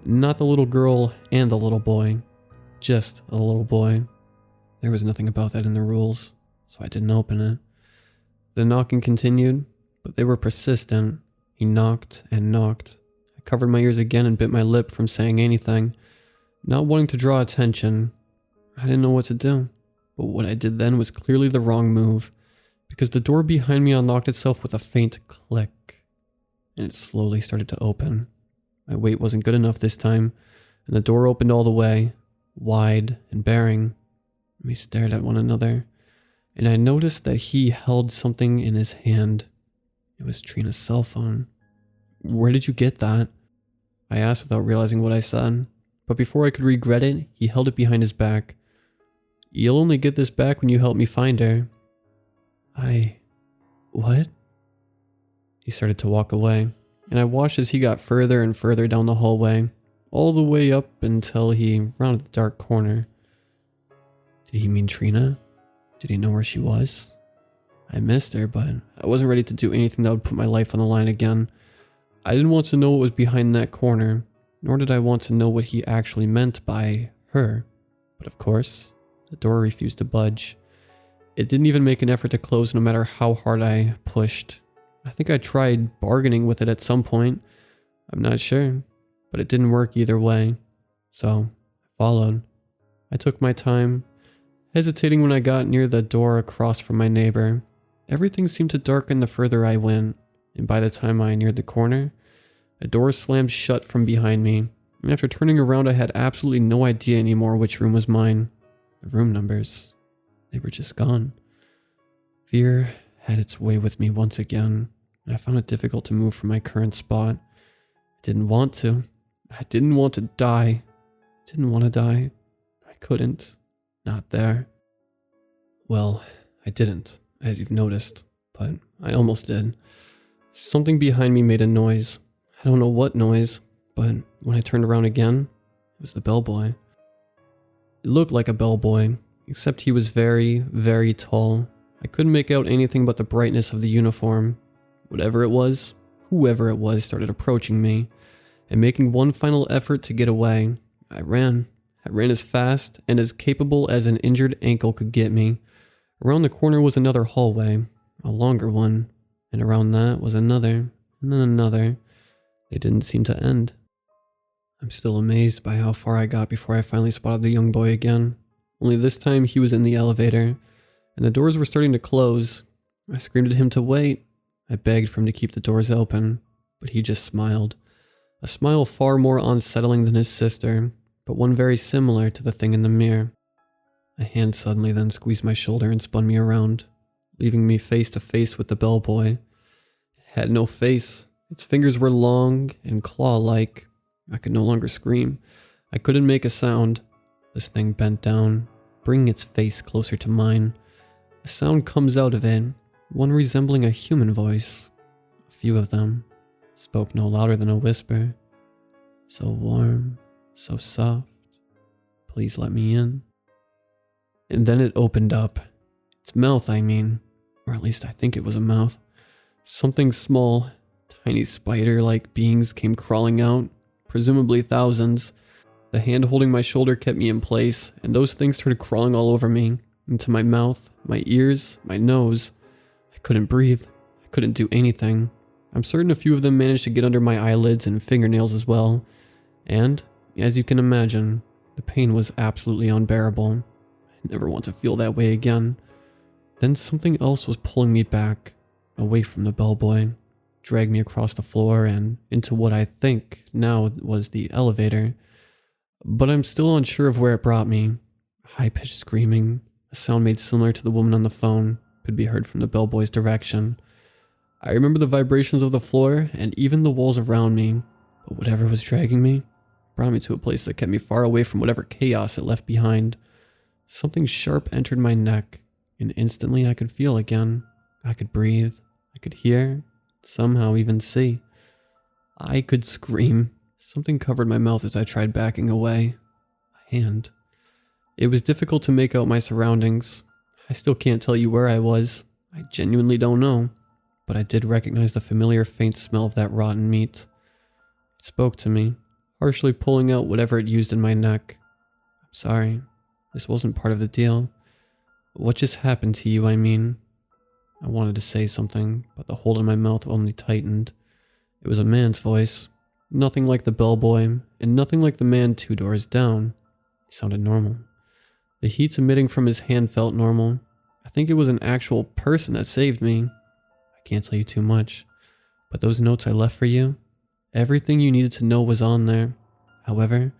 Not the little girl and the little boy. Just a little boy. There was nothing about that in the rules, so I didn't open it. The knocking continued, but they were persistent. He knocked and knocked. I covered my ears again and bit my lip from saying anything, not wanting to draw attention. I didn't know what to do, but what I did then was clearly the wrong move, because the door behind me unlocked itself with a faint click, and it slowly started to open. My weight wasn't good enough this time, and the door opened all the way, wide and bearing. We stared at one another, and I noticed that he held something in his hand. It was Trina's cell phone. "Where did you get that?" I asked without realizing what I said, but before I could regret it, he held it behind his back. "You'll only get this back when you help me find her." What? He started to walk away, and I watched as he got further and further down the hallway, all the way up until he rounded the dark corner. Did he mean Trina? Did he know where she was? I missed her, but I wasn't ready to do anything that would put my life on the line again. I didn't want to know what was behind that corner, nor did I want to know what he actually meant by her. But of course, the door refused to budge. It didn't even make an effort to close no matter how hard I pushed. I think I tried bargaining with it at some point. I'm not sure, but it didn't work either way. So I followed. I took my time, hesitating when I got near the door across from my neighbor. Everything seemed to darken the further I went, and by the time I neared the corner, a door slammed shut from behind me, and after turning around I had absolutely no idea anymore which room was mine. The room numbers, they were just gone. Fear had its way with me once again, and I found it difficult to move from my current spot. I didn't want to. I didn't want to die. I didn't want to die. I couldn't. Not there. Well, I didn't, as you've noticed, but I almost did. Something behind me made a noise. I don't know what noise, but when I turned around again, it was the bellboy. It looked like a bellboy, except he was very, very tall. I couldn't make out anything but the brightness of the uniform. Whatever it was, whoever it was started approaching me, and making one final effort to get away. I ran. I ran as fast and as capable as an injured ankle could get me. Around the corner was another hallway, a longer one, and around that was another, and then another. They didn't seem to end. I'm still amazed by how far I got before I finally spotted the young boy again. Only this time he was in the elevator, and the doors were starting to close. I screamed at him to wait. I begged for him to keep the doors open, but he just smiled. A smile far more unsettling than his sister, but one very similar to the thing in the mirror. A hand suddenly then squeezed my shoulder and spun me around, leaving me face to face with the bellboy. It had no face. Its fingers were long and claw-like. I could no longer scream. I couldn't make a sound. This thing bent down, bringing its face closer to mine. A sound comes out of it, one resembling a human voice. A few of them spoke no louder than a whisper. So warm, so soft. Please let me in. And then it opened up. Its mouth, I mean. Or at least I think it was a mouth. Something small, tiny spider-like beings came crawling out, presumably thousands. The hand holding my shoulder kept me in place, and those things started crawling all over me, into my mouth, my ears, my nose. I couldn't breathe. I couldn't do anything. I'm certain a few of them managed to get under my eyelids and fingernails as well. And, as you can imagine, the pain was absolutely unbearable. I never want to feel that way again. Then something else was pulling me back, away from the bellboy, dragged me across the floor and into what I think now was the elevator. But I'm still unsure of where it brought me. High-pitched screaming, a sound made similar to the woman on the phone, could be heard from the bellboy's direction. I remember the vibrations of the floor and even the walls around me, but whatever was dragging me brought me to a place that kept me far away from whatever chaos it left behind. Something sharp entered my neck, and instantly I could feel again. I could breathe, I could hear, somehow even see. I could scream. Something covered my mouth as I tried backing away. A hand. It was difficult to make out my surroundings. I still can't tell you where I was. I genuinely don't know. But I did recognize the familiar faint smell of that rotten meat. It spoke to me, harshly pulling out whatever it used in my neck. I'm sorry. This wasn't part of the deal. What just happened to you, I mean? I wanted to say something, but the hold in my mouth only tightened. It was a man's voice. Nothing like the bellboy, and nothing like the man 2 doors down. He sounded normal. The heat emitting from his hand felt normal. I think it was an actual person that saved me. I can't tell you too much, but those notes I left for you, everything you needed to know was on there. However,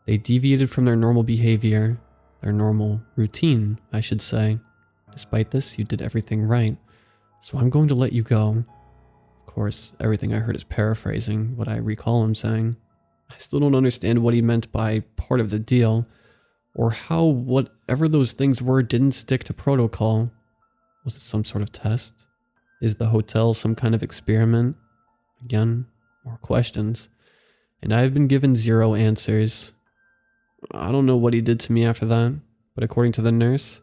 they deviated from their normal behavior, their normal routine, I should say. Despite this, you did everything right, so I'm going to let you go. Of course, everything I heard is paraphrasing what I recall him saying. I still don't understand what he meant by part of the deal, or how whatever those things were didn't stick to protocol. Was it some sort of test? Is the hotel some kind of experiment? Again, more questions. And I've been given 0 answers. I don't know what he did to me after that, but according to the nurse,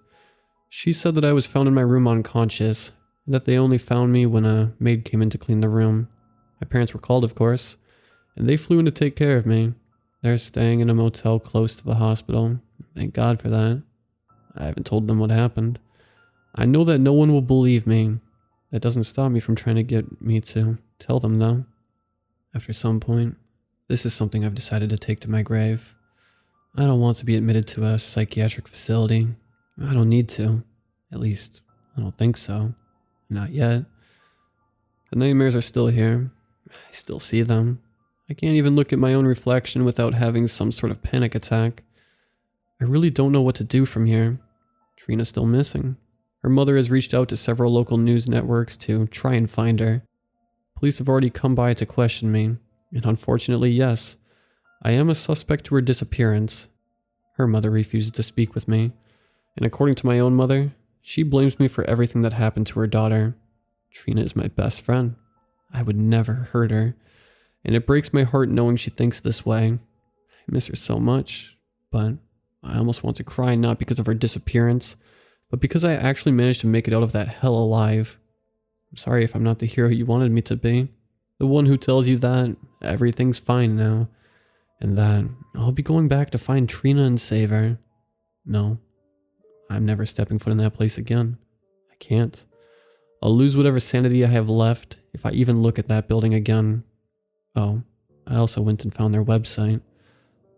she said that I was found in my room unconscious, and that they only found me when a maid came in to clean the room. My parents were called, of course, and they flew in to take care of me. They're staying in a motel close to the hospital. Thank God for that. I haven't told them what happened. I know that no one will believe me. That doesn't stop me from trying to get me to tell them, though. After some point, this is something I've decided to take to my grave. I don't want to be admitted to a psychiatric facility. I don't need to. At least, I don't think so. Not yet. The nightmares are still here. I still see them. I can't even look at my own reflection without having some sort of panic attack. I really don't know what to do from here. Trina's still missing. Her mother has reached out to several local news networks to try and find her. Police have already come by to question me, and unfortunately, yes, I am a suspect to her disappearance. Her mother refuses to speak with me, and according to my own mother, she blames me for everything that happened to her daughter. Trina is my best friend. I would never hurt her, and it breaks my heart knowing she thinks this way. I miss her so much, but I almost want to cry not because of her disappearance, but because I actually managed to make it out of that hell alive. I'm sorry if I'm not the hero you wanted me to be. The one who tells you that everything's fine now, and that I'll be going back to find Trina and save her. No, I'm never stepping foot in that place again. I can't. I'll lose whatever sanity I have left if I even look at that building again. Oh, I also went and found their website.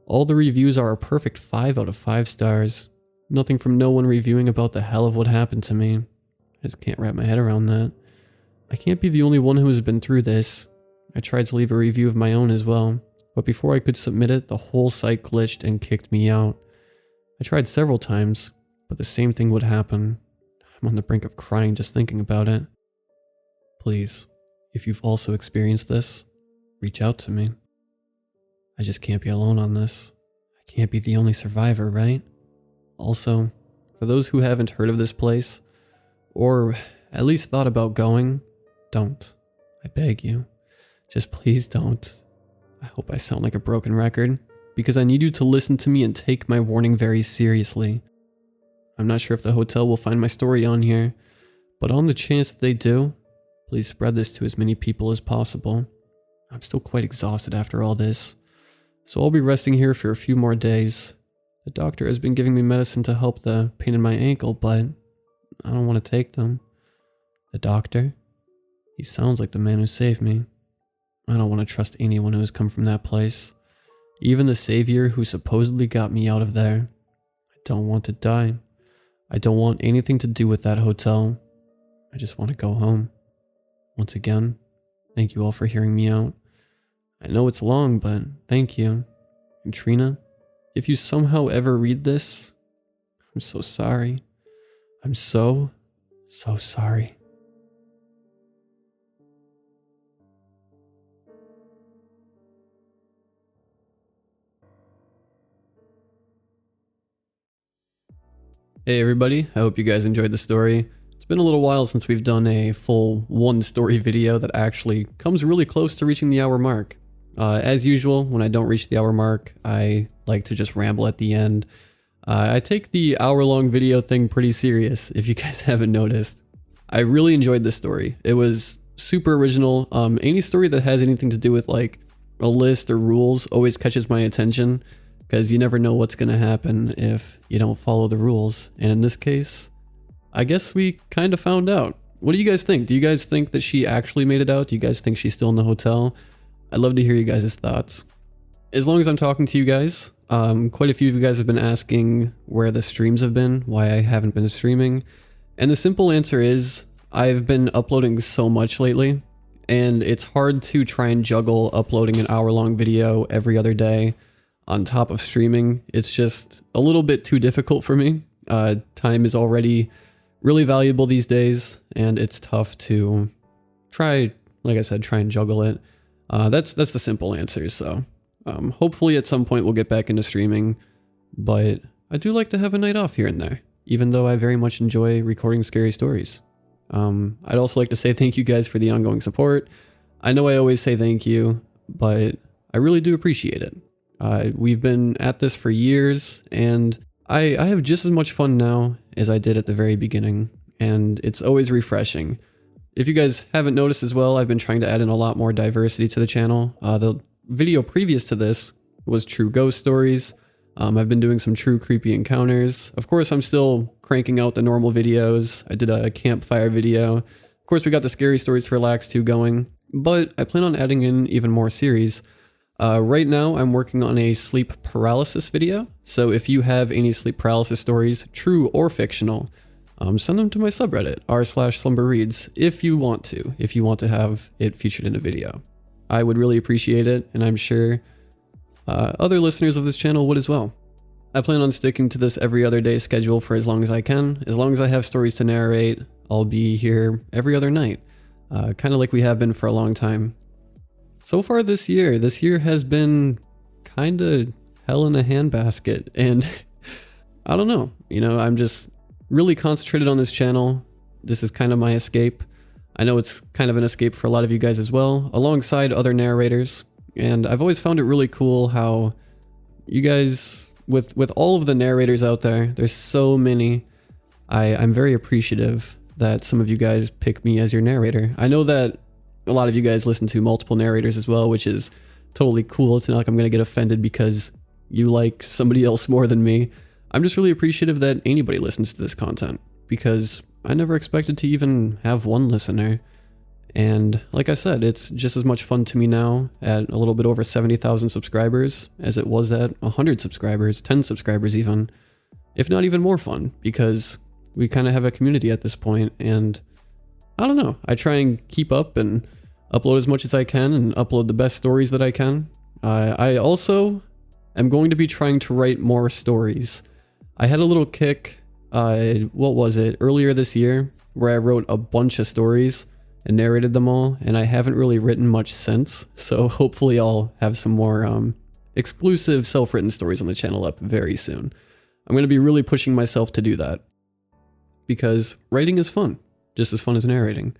All the reviews are a perfect 5 out of 5 stars. Nothing from no one reviewing about the hell of what happened to me. I just can't wrap my head around that. I can't be the only one who has been through this. I tried to leave a review of my own as well, but before I could submit it, the whole site glitched and kicked me out. I tried several times, but the same thing would happen. I'm on the brink of crying just thinking about it. Please, if you've also experienced this, reach out to me. I just can't be alone on this. I can't be the only survivor, right? Also, for those who haven't heard of this place, or at least thought about going, don't. I beg you. Just please don't. I hope I sound like a broken record, because I need you to listen to me and take my warning very seriously. I'm not sure if the hotel will find my story on here, but on the chance that they do, please spread this to as many people as possible. I'm still quite exhausted after all this, so I'll be resting here for a few more days. The doctor has been giving me medicine to help the pain in my ankle, but I don't want to take them. The doctor? He sounds like the man who saved me. I don't want to trust anyone who has come from that place. Even the savior who supposedly got me out of there. I don't want to die. I don't want anything to do with that hotel. I just want to go home. Once again, thank you all for hearing me out. I know it's long, but thank you. And Trina, if you somehow ever read this, I'm so sorry. I'm so sorry. Hey everybody, I hope you guys enjoyed the story. It's been a little while since we've done a full one story video that actually comes really close to reaching the hour mark. As usual, when I don't reach the hour mark, I like to just ramble at the end. I take the hour-long video thing pretty serious, if you guys haven't noticed. I really enjoyed this story. It was super original. Any story that has anything to do with like a list or rules always catches my attention, because you never know what's going to happen if you don't follow the rules. And in this case, I guess we kind of found out. What do you guys think? Do you guys think that she actually made it out? Do you guys think she's still in the hotel? I'd love to hear you guys' thoughts. As long as I'm talking to you guys, quite a few of you guys have been asking where the streams have been, why I haven't been streaming. And the simple answer is, I've been uploading so much lately, and it's hard to try and juggle uploading an hour-long video every other day on top of streaming. It's just a little bit too difficult for me. Time is already really valuable these days, and it's tough to try, like I said, try and juggle it. That's the simple answer. So hopefully at some point we'll get back into streaming, but I do like to have a night off here and there, even though I very much enjoy recording scary stories. I'd also like to say thank you guys for the ongoing support. I know I always say thank you, but I really do appreciate it. We've been at this for years, and I have just as much fun now as I did at the very beginning, and it's always refreshing. If you guys haven't noticed as well, I've been trying to add in a lot more diversity to the channel. The video previous to this was true ghost stories. I've been doing some true creepy encounters. Of course, I'm still cranking out the normal videos. I did a campfire video. Of course, we got the scary stories for Lax 2 going, but I plan on adding in even more series. Right now, I'm working on a sleep paralysis video, so if you have any sleep paralysis stories, true or fictional, send them to my subreddit, r/slumberreads, if you want to have it featured in a video. I would really appreciate it, and I'm sure other listeners of this channel would as well. I plan on sticking to this every other day schedule for as long as I can. As long as I have stories to narrate, I'll be here every other night, kind of like we have been for a long time. So far this year has been kind of hell in a handbasket, and I don't know, I'm just really concentrated on this channel. This is kind of my escape. I know it's kind of an escape for a lot of you guys as well, alongside other narrators, and I've always found it really cool how you guys, with all of the narrators out there, there's so many, I'm very appreciative that some of you guys pick me as your narrator. I know that a lot of you guys listen to multiple narrators as well, which is totally cool. It's not like I'm going to get offended because you like somebody else more than me. I'm just really appreciative that anybody listens to this content, because I never expected to even have one listener. And like I said, it's just as much fun to me now at a little bit over 70,000 subscribers as it was at 100 subscribers, 10 subscribers even, if not even more fun, because we kind of have a community at this point, and I don't know. I try and keep up and upload as much as I can and upload the best stories that I can. I also am going to be trying to write more stories. I had a little kick what was it, earlier this year, where I wrote a bunch of stories and narrated them all, and I haven't really written much since, so hopefully I'll have some more exclusive self-written stories on the channel up very soon. I'm going to be really pushing myself to do that, because writing is fun, just as fun as narrating.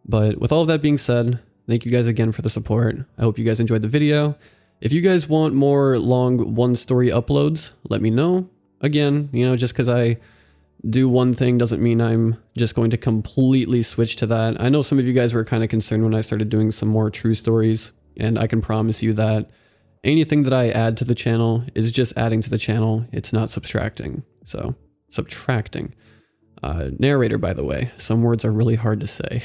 But with all of that being said, thank you guys again for the support. I hope you guys enjoyed the video. If you guys want more long one-story uploads, let me know. Again, you know, just because I do one thing doesn't mean I'm just going to completely switch to that. I know some of you guys were kind of concerned when I started doing some more true stories, and I can promise you that anything that I add to the channel is just adding to the channel. It's not subtracting. So, subtracting. Narrator, by the way. Some words are really hard to say.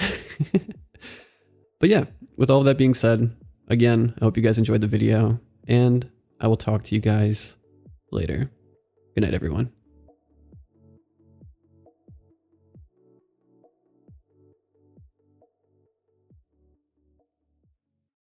But yeah, with all of that being said, again, I hope you guys enjoyed the video, and I will talk to you guys later. Good night, everyone.